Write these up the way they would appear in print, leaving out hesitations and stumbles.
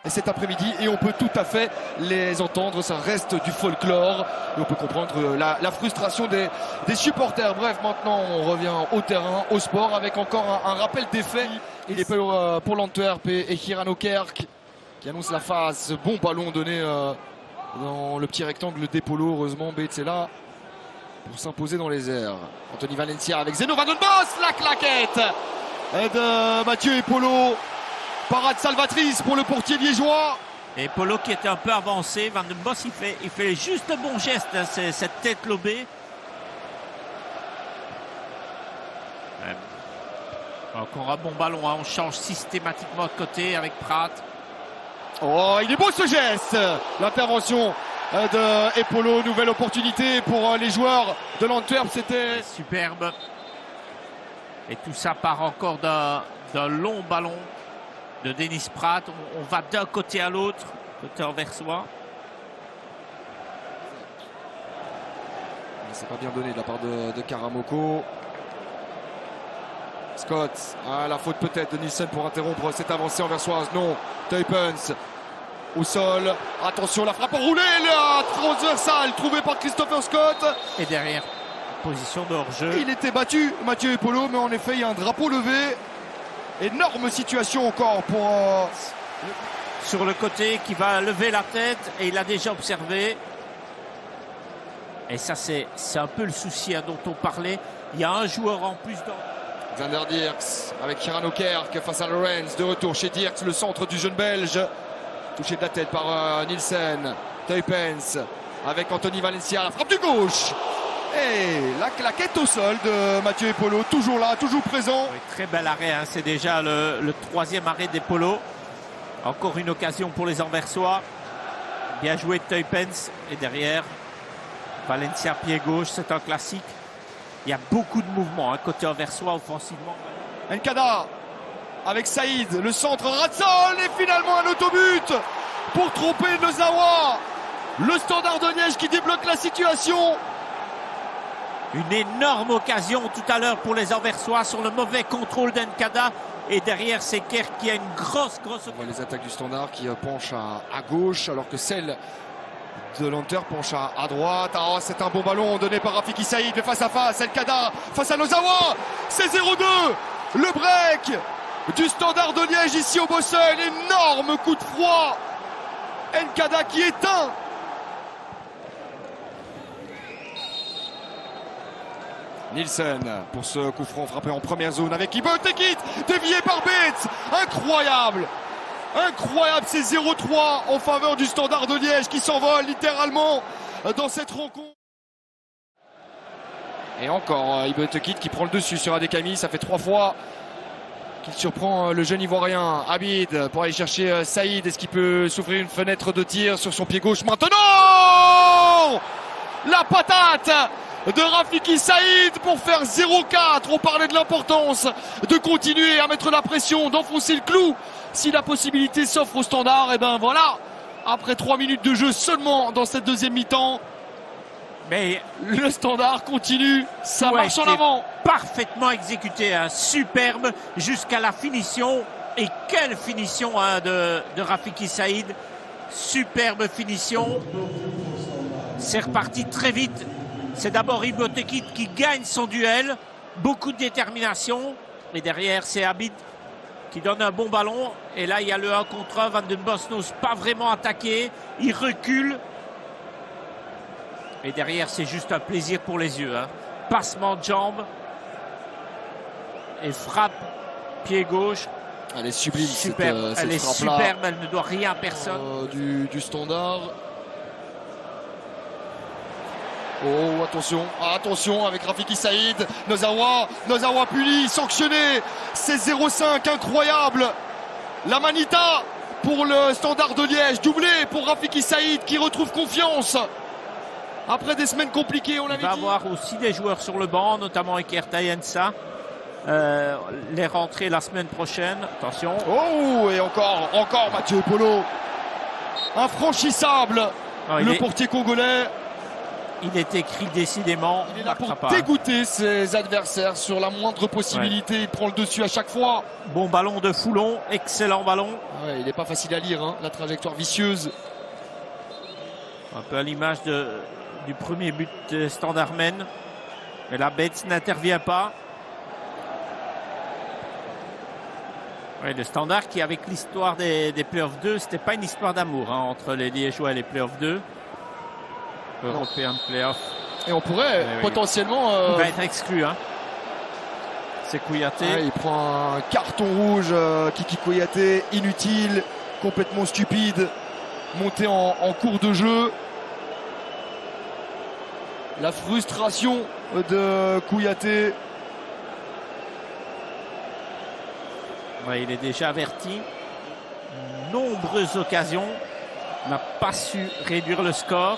cet après-midi et on peut tout à fait les entendre, ça reste du folklore et on peut comprendre la frustration des supporters. Bref, maintenant on revient au terrain, au sport avec encore un rappel des faits. Il est pour l'Antwerp et Hirano Kerk qui annonce la phase. Bon ballon donné dans le petit rectangle des Polo. Heureusement Bates est là pour s'imposer dans les airs. Anthony Valencia avec Zeno Van den Bos, la claquette de Mathieu et Polo. Parade salvatrice pour le portier liégeois. Et Polo qui était un peu avancé. Van den Bos il fait juste le bon geste, hein, cette tête lobée. Encore un bon ballon, hein. On change systématiquement de côté avec Pratt. Oh, il est beau ce geste. L'intervention de Epolo, nouvelle opportunité pour les joueurs de l'Antwerp. C'était superbe. Et tout ça part encore d'un long ballon de Dennis Pratt. On va d'un côté à l'autre, côté anversois. C'est pas bien donné de la part de Karamoko. Scott, la faute peut-être de Nielsen pour interrompre cette avancée anversoise. Non, Teupens au sol. Attention, la frappe enroulée, la transversale trouvée par Christopher Scott. Et derrière, position de hors-jeu. Il était battu, Mathieu Epolo, mais en effet, il y a un drapeau levé. Énorme situation encore pour... Sur le côté, qui va lever la tête, et il a déjà observé. Et ça, c'est un peu le souci dont on parlait. Il y a un joueur en plus dans... Xander Dirks avec Hirano Kerk face à Lorenz. De retour chez Dirks, le centre du jeune Belge. Touché de la tête par Nielsen. Teupens avec Anthony Valencia. La frappe du gauche. Et la claquette au sol de Mathieu Epolo. Toujours là, toujours présent. Oui, très bel arrêt. Hein. C'est déjà le troisième arrêt d'Epolo. Encore une occasion pour les Anversois. Bien joué de Teupens. Et derrière, Valencia pied gauche. C'est un classique. Il y a beaucoup de mouvements, hein, côté anversois offensivement. Nkada avec Saïd, le centre Ratsol et finalement un autobut pour tromper Nozawa. Le Standard de Liège qui débloque la situation. Une énorme occasion tout à l'heure pour les Anversois sur le mauvais contrôle d'Nkada. Et derrière, c'est Kerk qui a une grosse... On voit les attaques du Standard qui penchent à gauche alors que celle de l'Antwerp penche à droite. Oh, c'est un bon ballon donné par Rafiki Saïd, mais face à face, Nkada face à Nozawa. C'est 0-2. Le break du Standard de Liège ici au Bossel. Énorme coup de froid. Nkada qui éteint. Nielsen pour ce coup franc frappé en première zone avec Ibon Tekit, dévié par Bates. Incroyable. Incroyable, c'est 0-3 en faveur du Standard de Liège qui s'envole littéralement dans cette rencontre. Et encore Ibon Tekit qui prend le dessus sur Adekami. Ça fait 3 fois qu'il surprend le jeune Ivoirien. Abid pour aller chercher Saïd. Est-ce qu'il peut s'ouvrir une fenêtre de tir sur son pied gauche maintenant? La patate de Rafiki Saïd pour faire 0-4. On parlait de l'importance de continuer à mettre la pression, d'enfoncer le clou si la possibilité s'offre au Standard. Et ben voilà, après 3 minutes de jeu seulement dans cette deuxième mi-temps, mais le Standard continue, ça marche en avant. Parfaitement exécuté, hein, superbe jusqu'à la finition. Et quelle finition hein, de Rafiki Saïd. Superbe finition. C'est reparti très vite. C'est d'abord Ibon Tekit qui gagne son duel. Beaucoup de détermination. Et derrière, c'est Abid qui donne un bon ballon. Et là, il y a le 1 contre 1. Van den Bos n'ose pas vraiment attaquer. Il recule. Et derrière, c'est juste un plaisir pour les yeux. Hein. Passement de jambe. Et frappe, pied gauche. Elle est sublime. Superbe. Elle est superbe. Elle ne doit rien à personne. Du Standard. Oh, attention avec Rafiki Saïd. Nozawa puni, sanctionné. C'est 0-5, incroyable. La Manita pour le Standard de Liège, doublé pour Rafiki Saïd qui retrouve confiance. Après des semaines compliquées, on l'avait dit. Il va avoir aussi des joueurs sur le banc, notamment Ekerta Yensa. Les rentrées la semaine prochaine. Attention. Oh, et encore Mathieu Epolo. Infranchissable. Le portier congolais. Il est écrit décidément. Il est là pour pas. dégoûter ses adversaires sur la moindre possibilité. Il prend le dessus à chaque fois. Bon ballon de Foulon, excellent ballon. Ouais, il n'est pas facile à lire, hein, la trajectoire vicieuse. Un peu à l'image du premier but de Standard Men. Mais la Betz n'intervient pas. Ouais, le Standard qui, avec l'histoire des Playoffs 2, c'était pas une histoire d'amour hein, entre les Liégeois et les Playoffs 2. Européen de Playoffs. Et on pourrait potentiellement... Il va être exclu. Hein. C'est Kouyaté. Ouais, il prend un carton rouge, Kiki Kouyaté, inutile, complètement stupide, monté en cours de jeu. La frustration de Kouyaté. Ouais, il est déjà averti. Nombreuses occasions. N'a pas su réduire le score.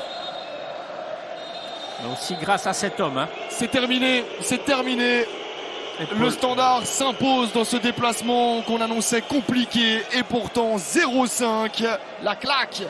Mais aussi grâce à cet homme. Hein. C'est terminé, c'est terminé. Le Standard s'impose dans ce déplacement qu'on annonçait compliqué et pourtant 0-5. La claque